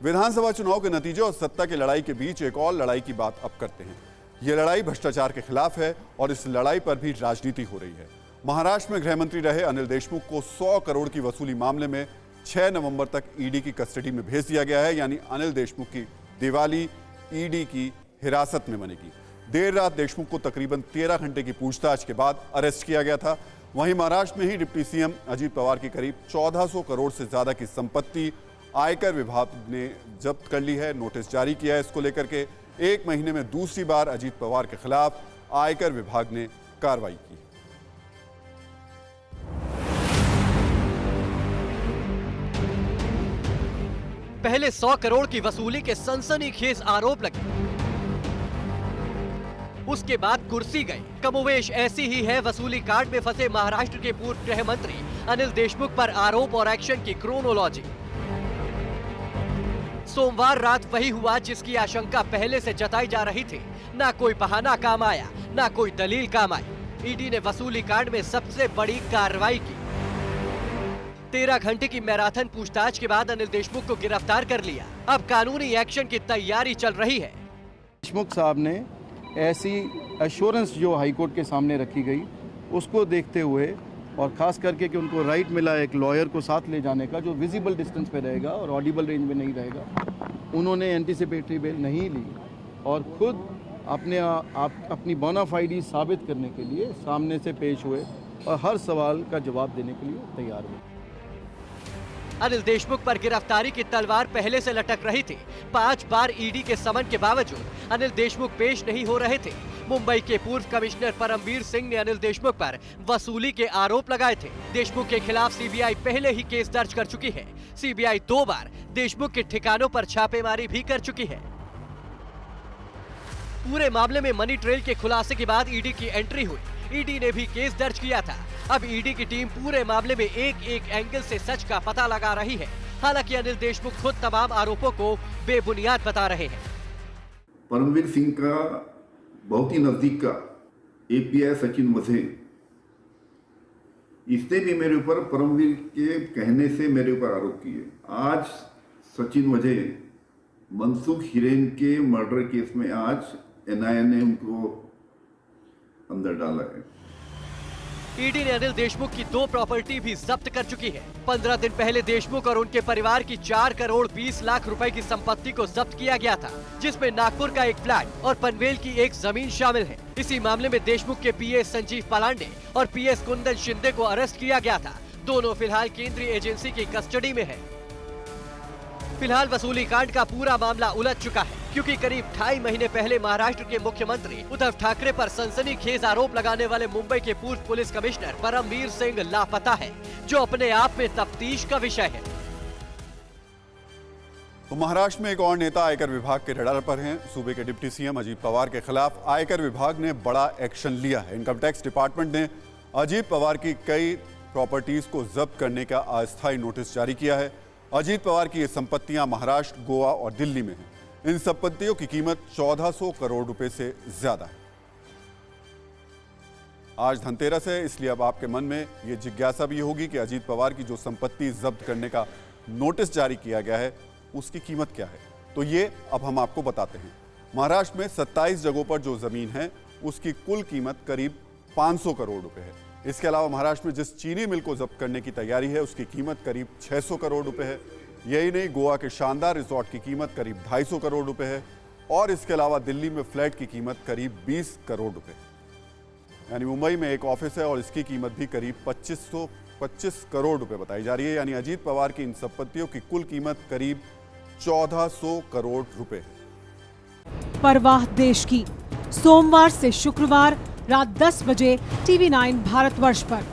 विधानसभा चुनाव के नतीजे और सत्ता की लड़ाई के बीच एक और लड़ाई की बात अब करते हैं। यह लड़ाई भ्रष्टाचार के खिलाफ है और इस लड़ाई पर भी राजनीति हो रही है। महाराष्ट्र में गृह मंत्री रहे अनिल देशमुख को 100 करोड़ की वसूली मामले में 6 नवंबर तक ईडी की कस्टडी में भेज दिया गया है। यानी अनिल देशमुख की दिवाली ईडी की हिरासत में बनेगी। देर रात देशमुख को तकरीबन 13 घंटे की पूछताछ के बाद अरेस्ट किया गया था। वहीं महाराष्ट्र में ही डिप्टी सीएम अजीत पवार की करीब 1400 करोड़ से ज्यादा की संपत्ति आयकर विभाग ने जब्त कर ली है। नोटिस जारी किया है इसको लेकर के। एक महीने में दूसरी बार अजीत पवार के खिलाफ आयकर विभाग ने कार्रवाई की। पहले 100 करोड़ की वसूली के सनसनीखेज आरोप लगे, उसके बाद कुर्सी गई। कमोवेश ऐसी ही है वसूली कांड में फंसे महाराष्ट्र के पूर्व गृह मंत्री अनिल देशमुख पर आरोप और एक्शन की क्रोनोलॉजी। सोमवार रात वही हुआ जिसकी आशंका पहले से जताई जा रही थी। ना कोई बहाना काम आया, ना कोई दलील काम आई। ईडी ने वसूली कांड में सबसे बड़ी कार्रवाई की। 13 घंटे की मैराथन पूछताछ के बाद अनिल देशमुख को गिरफ्तार कर लिया। अब कानूनी एक्शन की तैयारी चल रही है। देशमुख साहब ने ऐसी एश्योरेंस जो हाईकोर्ट के सामने रखी गई उसको देखते हुए और ख़ास करके कि उनको राइट मिला एक लॉयर को साथ ले जाने का जो विजिबल डिस्टेंस पे रहेगा और ऑडिबल रेंज में नहीं रहेगा, उन्होंने एंटीसिपेटरी बेल नहीं ली और खुद अपनी बोनाफाइडी साबित करने के लिए सामने से पेश हुए और हर सवाल का जवाब देने के लिए तैयार हुए। अनिल देशमुख पर गिरफ्तारी की तलवार पहले से लटक रही थी। 5 बार ईडी के समन के बावजूद अनिल देशमुख पेश नहीं हो रहे थे। मुंबई के पूर्व कमिश्नर परमवीर सिंह ने अनिल देशमुख पर वसूली के आरोप लगाए थे। देशमुख के खिलाफ सीबीआई पहले ही केस दर्ज कर चुकी है। सीबीआई 2 बार देशमुख के ठिकानों पर छापेमारी भी कर चुकी है। पूरे मामले में मनी ट्रेल के खुलासे के बाद ईडी की एंट्री हुई। ईडी ने भी केस दर्ज किया था। अब ईडी की टीम पूरे मामले में एक एंगल से सच का पता लगा रही है। हालांकि अनिल देशमुख खुद तमाम आरोपों को बेबुनियाद बता रहे हैं। परमवीर सिंह का बहुत ही नजदीक का एपीआई सचिन वजे, इसने भी मेरे ऊपर परमवीर के कहने से मेरे ऊपर आरोप किए। आज सचिन वजे मनसुख हिरेन के मर्डर केस में आज एनआईए ने उनको अंदर डाला है। ईडी ने अनिल देशमुख की 2 प्रॉपर्टी भी जब्त कर चुकी है। 15 दिन पहले देशमुख और उनके परिवार की 4 करोड़ 20 लाख रुपए की संपत्ति को जब्त किया गया था, जिसमें नागपुर का एक फ्लैट और पनवेल की एक जमीन शामिल है। इसी मामले में देशमुख के पीए संजीव पालांडे और पीएस कुंदन शिंदे को अरेस्ट किया गया था। दोनों फिलहाल केंद्रीय एजेंसी की कस्टडी में है। फिलहाल वसूली कांड का पूरा मामला उलझ चुका है, क्योंकि करीब 2.5 महीने पहले महाराष्ट्र के मुख्यमंत्री उद्धव ठाकरे पर सनसनीखेज आरोप लगाने वाले मुंबई के पूर्व पुलिस कमिश्नर परमवीर सिंह लापता है, जो अपने आप में तफ्तीश का विषय है। तो महाराष्ट्र में एक और नेता आयकर विभाग के रडार पर हैं। सूबे के डिप्टी सीएम अजीत पवार के खिलाफ आयकर विभाग ने बड़ा एक्शन लिया है। इनकम टैक्स डिपार्टमेंट ने अजीत पवार की कई प्रॉपर्टीज को जब्त करने का अस्थायी नोटिस जारी किया है। अजीत पवार की ये संपत्तियां महाराष्ट्र, गोवा और दिल्ली में हैं। इन संपत्तियों की कीमत 1400 करोड़ रुपए से ज्यादा है। आज धनतेरस है, इसलिए अब आपके मन में ये जिज्ञासा भी होगी कि अजीत पवार की जो संपत्ति जब्त करने का नोटिस जारी किया गया है उसकी कीमत क्या है। तो ये अब हम आपको बताते हैं। महाराष्ट्र में 27 जगहों पर जो जमीन है उसकी कुल कीमत करीब 500 करोड़ रुपए है। इसके अलावा महाराष्ट्र में जिस चीनी मिल को जब्त करने की तैयारी है उसकी कीमत करीब 600 करोड़ रुपए है। यही नहीं, गोवा के शानदार रिजॉर्ट की कीमत करीब 250 करोड़ रुपए है और इसके अलावा दिल्ली में फ्लैट की कीमत करीब 20 करोड़ रुपए। यानी मुंबई में एक ऑफिस है और इसकी कीमत भी करीब 25 करोड़ रुपए बताई जा रही है। यानी अजीत पवार की इन संपत्तियों की कुल कीमत करीब 1400 करोड़ रुपए है। परवाह देश की, सोमवार से शुक्रवार रात 10 बजे TV9 भारतवर्ष पर।